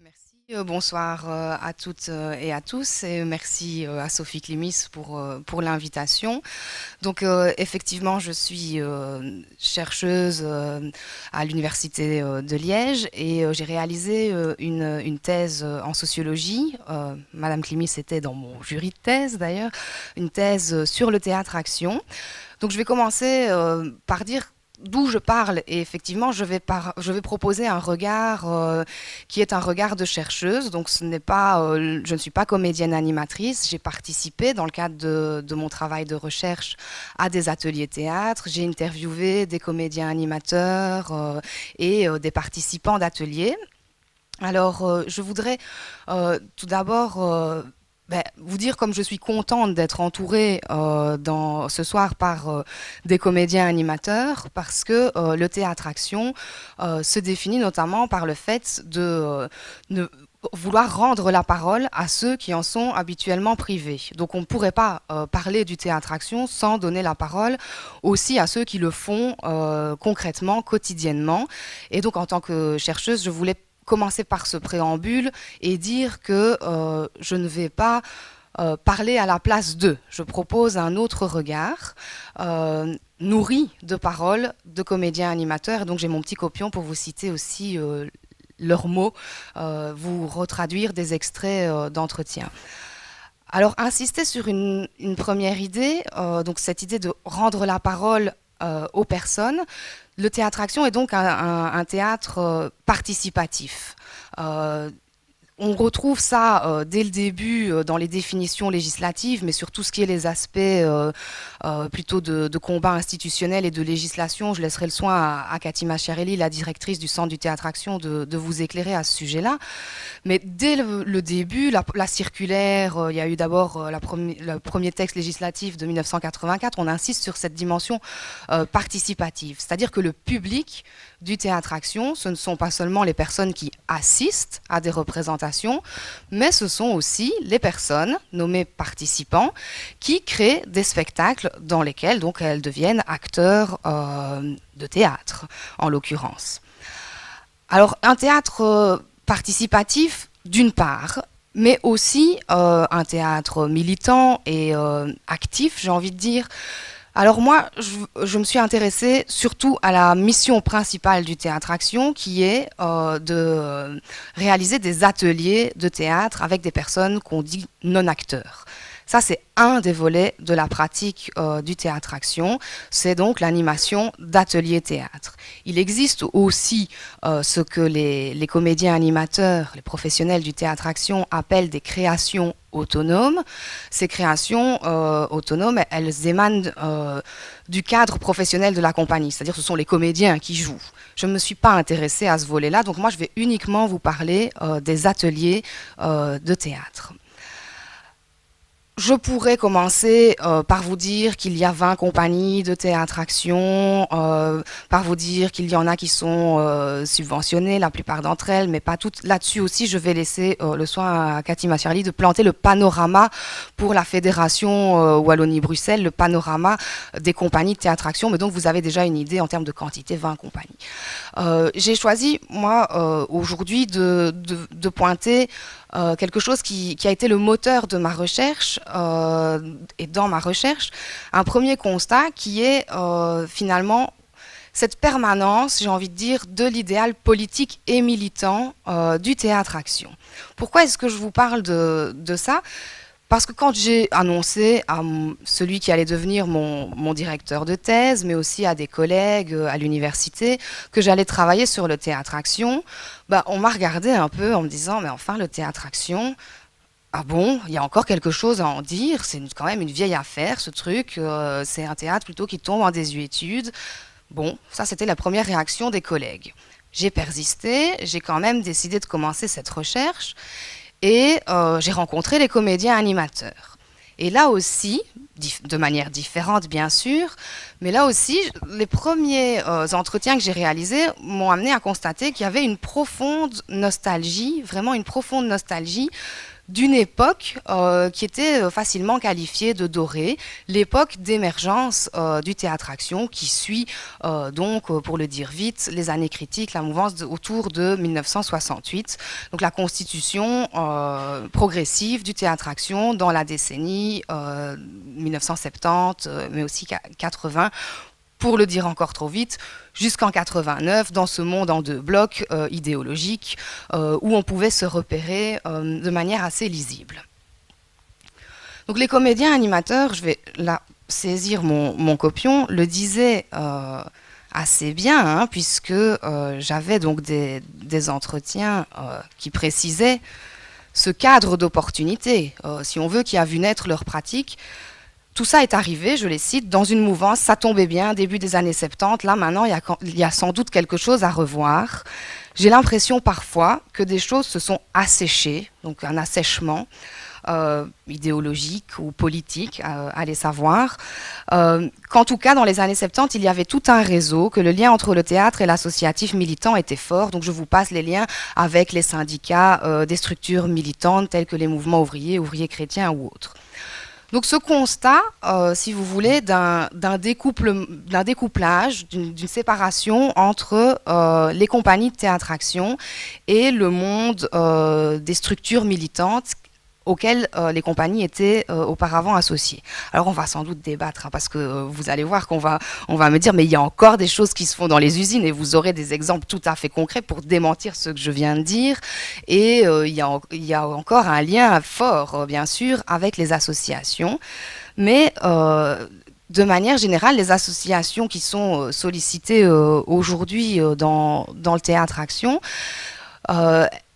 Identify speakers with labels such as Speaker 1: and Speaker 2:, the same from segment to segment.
Speaker 1: Merci, bonsoir à toutes et à tous, et merci à Sophie Clémis pour l'invitation. Donc effectivement, je suis chercheuse à l'Université de Liège et j'ai réalisé une thèse en sociologie. Madame Clémis était dans mon jury de thèse d'ailleurs, une thèse sur le théâtre-action. Donc je vais commencer par dire d'où je parle et effectivement je vais proposer un regard qui est un regard de chercheuse. Donc ce n'est pas, je ne suis pas comédienne animatrice, j'ai participé dans le cadre de mon travail de recherche à des ateliers théâtre, j'ai interviewé des comédiens animateurs et des participants d'ateliers. Alors je voudrais tout d'abord vous dire comme je suis contente d'être entourée ce soir par des comédiens animateurs parce que le théâtre-action se définit notamment par le fait de vouloir rendre la parole à ceux qui en sont habituellement privés. Donc on ne pourrait pas parler du théâtre-action sans donner la parole aussi à ceux qui le font concrètement, quotidiennement. Et donc en tant que chercheuse, je voulais commencer par ce préambule et dire que je ne vais pas parler à la place d'eux. Je propose un autre regard nourri de paroles de comédiens animateurs. Et donc j'ai mon petit copion pour vous citer aussi leurs mots, vous retraduire des extraits d'entretien. Alors insister sur une première idée, donc cette idée de rendre la parole aux personnes. Le théâtre-action est donc un théâtre participatif. On retrouve ça dès le début dans les définitions législatives, mais sur tout ce qui est les aspects plutôt de combat institutionnel et de législation. Je laisserai le soin à Cathy Macchiarelli, la directrice du Centre du Théâtre Action, de vous éclairer à ce sujet-là. Mais dès le début, la circulaire, il y a eu d'abord le premier texte législatif de 1984, on insiste sur cette dimension participative. C'est-à-dire que le public du théâtre-action, ce ne sont pas seulement les personnes qui assistent à des représentations, mais ce sont aussi les personnes nommées participants qui créent des spectacles dans lesquels donc elles deviennent acteurs de théâtre, en l'occurrence. Alors un théâtre participatif, d'une part, mais aussi un théâtre militant et actif, j'ai envie de dire. Alors moi, je me suis intéressée surtout à la mission principale du théâtre-action, qui est de réaliser des ateliers de théâtre avec des personnes qu'on dit non-acteurs. Ça, c'est un des volets de la pratique du théâtre-action, c'est donc l'animation d'ateliers théâtre. Il existe aussi ce que les comédiens animateurs, les professionnels du théâtre-action appellent des créations autonomes. Ces créations autonomes, elles émanent du cadre professionnel de la compagnie, c'est-à-dire ce sont les comédiens qui jouent. Je ne me suis pas intéressée à ce volet-là, donc moi je vais uniquement vous parler des ateliers de théâtre. Je pourrais commencer par vous dire qu'il y a 20 compagnies de théâtre-action, par vous dire qu'il y en a qui sont subventionnées, la plupart d'entre elles, mais pas toutes. Là-dessus aussi, je vais laisser le soin à Cathy Macchiarelli de planter le panorama pour la Fédération Wallonie-Bruxelles, le panorama des compagnies de théâtre-action, mais donc vous avez déjà une idée en termes de quantité, 20 compagnies. J'ai choisi, moi, aujourd'hui, de pointer quelque chose qui a été le moteur de ma recherche et dans ma recherche, un premier constat qui est finalement cette permanence, j'ai envie de dire, de l'idéal politique et militant du théâtre-action. Pourquoi est-ce que je vous parle de ça ? Parce que quand j'ai annoncé à celui qui allait devenir mon directeur de thèse, mais aussi à des collègues à l'université, que j'allais travailler sur le théâtre-action, on m'a regardé un peu en me disant « mais enfin, le théâtre-action, ah bon, il y a encore quelque chose à en dire, c'est quand même une vieille affaire ce truc, c'est un théâtre plutôt qui tombe en désuétude ». Bon, ça c'était la première réaction des collègues. J'ai persisté, j'ai quand même décidé de commencer cette recherche, et j'ai rencontré les comédiens animateurs. Et là aussi, de manière différente bien sûr, mais là aussi, les premiers entretiens que j'ai réalisés m'ont amené à constater qu'il y avait une profonde nostalgie, vraiment une profonde nostalgie d'une époque qui était facilement qualifiée de dorée, l'époque d'émergence du théâtre-action qui suit donc, pour le dire vite, les années critiques, la mouvance autour de 1968, donc la constitution progressive du théâtre-action dans la décennie 1970, mais aussi 80, pour le dire encore trop vite, jusqu'en 89, dans ce monde en deux blocs idéologiques, où on pouvait se repérer de manière assez lisible. Donc les comédiens animateurs, je vais là saisir mon copion, le disaient assez bien, hein, puisque j'avais donc des entretiens qui précisaient ce cadre d'opportunité, si on veut, qui a vu naître leur pratique. Tout ça est arrivé, je les cite, dans une mouvance, ça tombait bien, début des années 70, là maintenant il y a sans doute quelque chose à revoir. J'ai l'impression parfois que des choses se sont asséchées, donc un assèchement idéologique ou politique, allez savoir, qu'en tout cas dans les années 70 il y avait tout un réseau, que le lien entre le théâtre et l'associatif militant était fort, donc je vous passe les liens avec les syndicats des structures militantes telles que les mouvements ouvriers, ouvriers chrétiens ou autres. Donc ce constat, si vous voulez, d'un découplage, d'une séparation entre les compagnies de théâtre-action et le monde des structures militantes auxquelles les compagnies étaient auparavant associées. Alors on va sans doute débattre, hein, parce que vous allez voir qu'on va me dire mais il y a encore des choses qui se font dans les usines, et vous aurez des exemples tout à fait concrets pour démentir ce que je viens de dire. Et il y a encore un lien fort, bien sûr, avec les associations. Mais de manière générale, les associations qui sont sollicitées aujourd'hui dans le théâtre-action,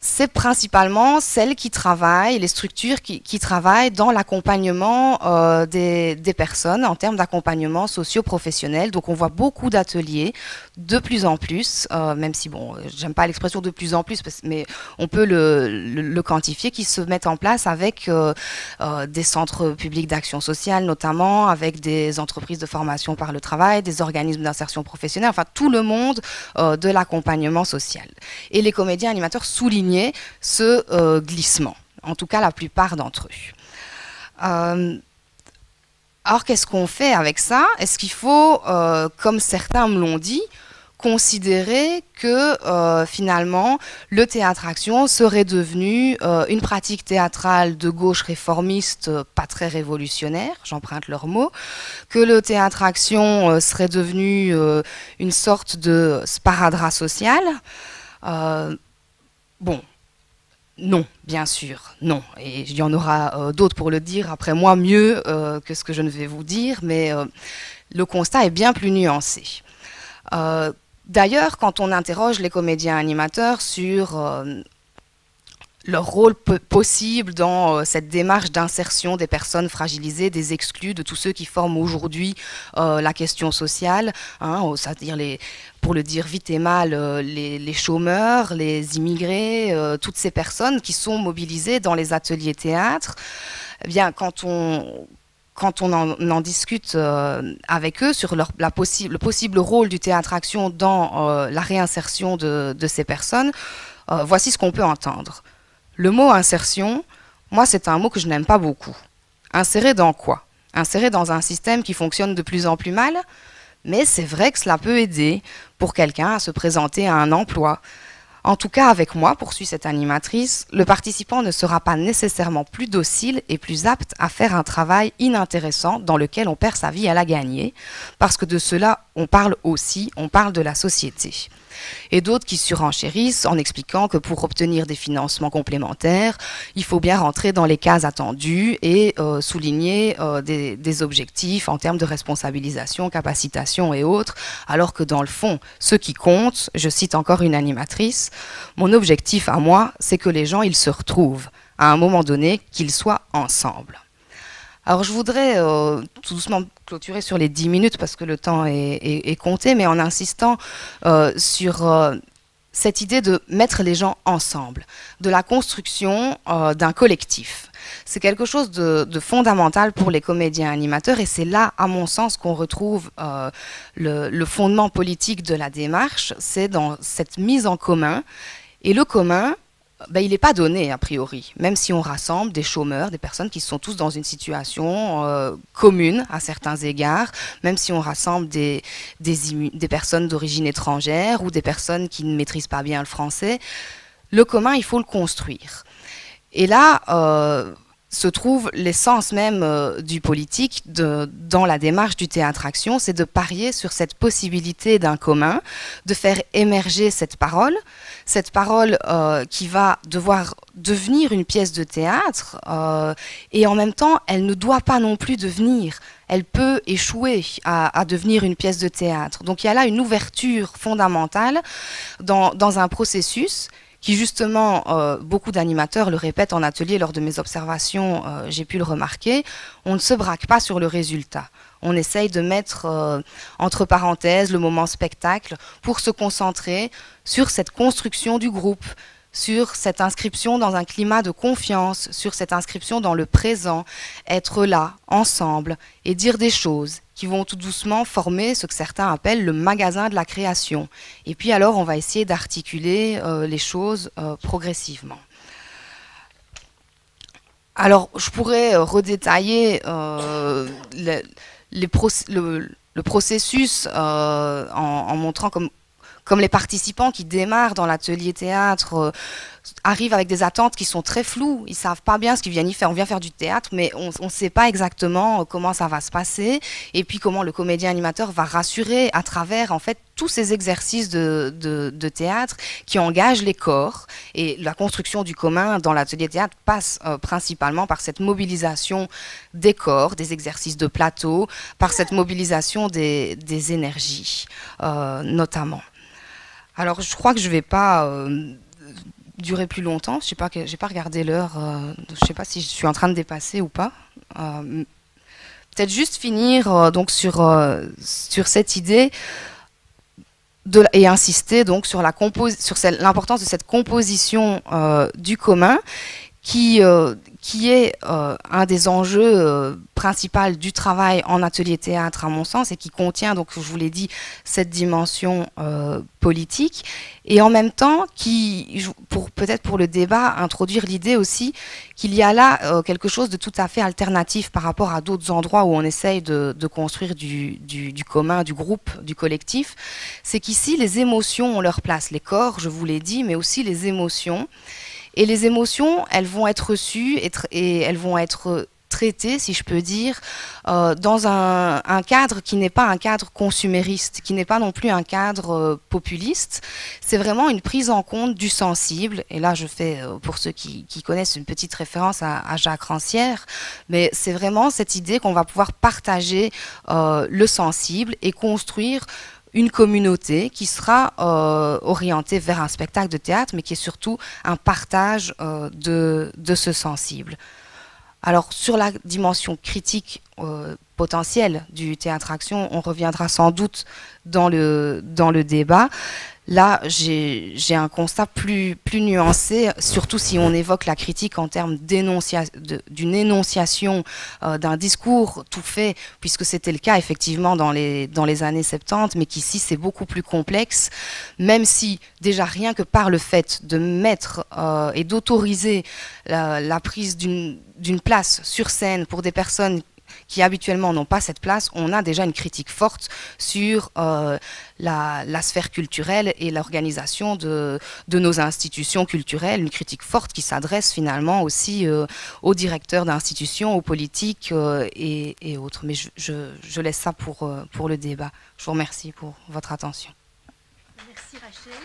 Speaker 1: c'est principalement celles qui travaillent, les structures qui travaillent dans l'accompagnement des personnes en termes d'accompagnement socio-professionnel. Donc on voit beaucoup d'ateliers, de plus en plus, même si, bon, j'aime pas l'expression de plus en plus, mais on peut le quantifier, qui se mettent en place avec des centres publics d'action sociale notamment, avec des entreprises de formation par le travail, des organismes d'insertion professionnelle, enfin tout le monde de l'accompagnement social. Et les comédiens animateurs soulignent ce glissement, en tout cas la plupart d'entre eux. Alors qu'est-ce qu'on fait avec ça? Est-ce qu'il faut, comme certains me l'ont dit, considérer que finalement le théâtre-action serait devenu une pratique théâtrale de gauche réformiste pas très révolutionnaire, j'emprunte leurs mots, que le théâtre-action serait devenu une sorte de sparadrap social? Bon, non, bien sûr, non. Et il y en aura d'autres pour le dire après moi mieux que ce que je ne vais vous dire, mais le constat est bien plus nuancé. D'ailleurs, quand on interroge les comédiens animateurs sur leur rôle possible dans cette démarche d'insertion des personnes fragilisées, des exclus, de tous ceux qui forment aujourd'hui la question sociale, hein, c'est-à-dire, pour le dire vite et mal, les chômeurs, les immigrés, toutes ces personnes qui sont mobilisées dans les ateliers théâtre. Eh bien, quand on en discute avec eux sur le possible rôle du théâtre-action dans la réinsertion de ces personnes, voici ce qu'on peut entendre. Le mot insertion, moi, c'est un mot que je n'aime pas beaucoup. Insérer dans quoi? Insérer dans un système qui fonctionne de plus en plus mal? Mais c'est vrai que cela peut aider pour quelqu'un à se présenter à un emploi. En tout cas, avec moi, poursuit cette animatrice, le participant ne sera pas nécessairement plus docile et plus apte à faire un travail inintéressant dans lequel on perd sa vie à la gagner, parce que de cela, on parle aussi, on parle de la société. Et d'autres qui surenchérissent en expliquant que pour obtenir des financements complémentaires, il faut bien rentrer dans les cases attendues et souligner des objectifs en termes de responsabilisation, capacitation et autres, alors que dans le fond, ce qui compte, je cite encore une animatrice, mon objectif à moi, c'est que les gens, ils se retrouvent à un moment donné, qu'ils soient ensemble. Alors je voudrais tout doucement clôturer sur les 10 minutes parce que le temps est compté, mais en insistant sur cette idée de mettre les gens ensemble, de la construction d'un collectif. C'est quelque chose de fondamental pour les comédiens animateurs, et c'est là, à mon sens, qu'on retrouve le fondement politique de la démarche, c'est dans cette mise en commun. Et le commun, ben, il n'est pas donné a priori, même si on rassemble des chômeurs, des personnes qui sont tous dans une situation commune à certains égards, même si on rassemble des personnes d'origine étrangère ou des personnes qui ne maîtrisent pas bien le français, le commun, il faut le construire. Et là, se trouve l'essence même du politique dans la démarche du théâtre-action, c'est de parier sur cette possibilité d'un commun, de faire émerger cette parole qui va devoir devenir une pièce de théâtre, et en même temps, elle ne doit pas non plus devenir, elle peut échouer à devenir une pièce de théâtre. Donc il y a là une ouverture fondamentale dans un processus qui justement, beaucoup d'animateurs le répètent en atelier lors de mes observations, j'ai pu le remarquer, on ne se braque pas sur le résultat. On essaye de mettre entre parenthèses le moment spectacle pour se concentrer sur cette construction du groupe, sur cette inscription dans un climat de confiance, sur cette inscription dans le présent, être là, ensemble, et dire des choses qui vont tout doucement former ce que certains appellent le magasin de la création. Et puis alors, on va essayer d'articuler les choses progressivement. Alors, je pourrais redétailler le processus en montrant comme les participants qui démarrent dans l'atelier théâtre arrivent avec des attentes qui sont très floues. Ils ne savent pas bien ce qu'ils viennent y faire. On vient faire du théâtre, mais on ne sait pas exactement comment ça va se passer. Et puis comment le comédien animateur va rassurer à travers en fait tous ces exercices de théâtre qui engagent les corps. Et la construction du commun dans l'atelier théâtre passe principalement par cette mobilisation des corps, des exercices de plateau, par cette mobilisation des énergies notamment. Alors, je crois que je ne vais pas durer plus longtemps. Je n'ai pas regardé l'heure. Je ne sais pas si je suis en train de dépasser ou pas. Peut-être juste finir donc sur cette idée et insister donc sur l'importance de cette composition du commun qui est un des enjeux principaux du travail en atelier théâtre, à mon sens, et qui contient, donc je vous l'ai dit, cette dimension politique, et en même temps, peut-être pour le débat, introduire l'idée aussi qu'il y a là quelque chose de tout à fait alternatif par rapport à d'autres endroits où on essaye de construire du commun, du groupe, du collectif. C'est qu'ici, les émotions ont leur place, les corps, je vous l'ai dit, mais aussi les émotions. Et les émotions, elles vont être reçues et elles vont être traitées, si je peux dire, dans un cadre qui n'est pas un cadre consumériste, qui n'est pas non plus un cadre populiste. C'est vraiment une prise en compte du sensible. Et là, je fais, pour ceux qui connaissent, une petite référence à Jacques Rancière. Mais c'est vraiment cette idée qu'on va pouvoir partager le sensible et construire une communauté qui sera orientée vers un spectacle de théâtre, mais qui est surtout un partage de ce sensible. Alors, sur la dimension critique potentielle du théâtre-action, on reviendra sans doute dans le débat. Là, j'ai un constat plus nuancé, surtout si on évoque la critique en termes d'une énonciation d'un discours tout fait, puisque c'était le cas effectivement dans les années 70, mais qu'ici c'est beaucoup plus complexe, même si déjà rien que par le fait de mettre et d'autoriser la prise d'une place sur scène pour des personnes qui habituellement n'ont pas cette place, on a déjà une critique forte sur la sphère culturelle et l'organisation de nos institutions culturelles, une critique forte qui s'adresse finalement aussi aux directeurs d'institutions, aux politiques et autres. Mais je laisse ça pour le débat. Je vous remercie pour votre attention.
Speaker 2: Merci Rachel.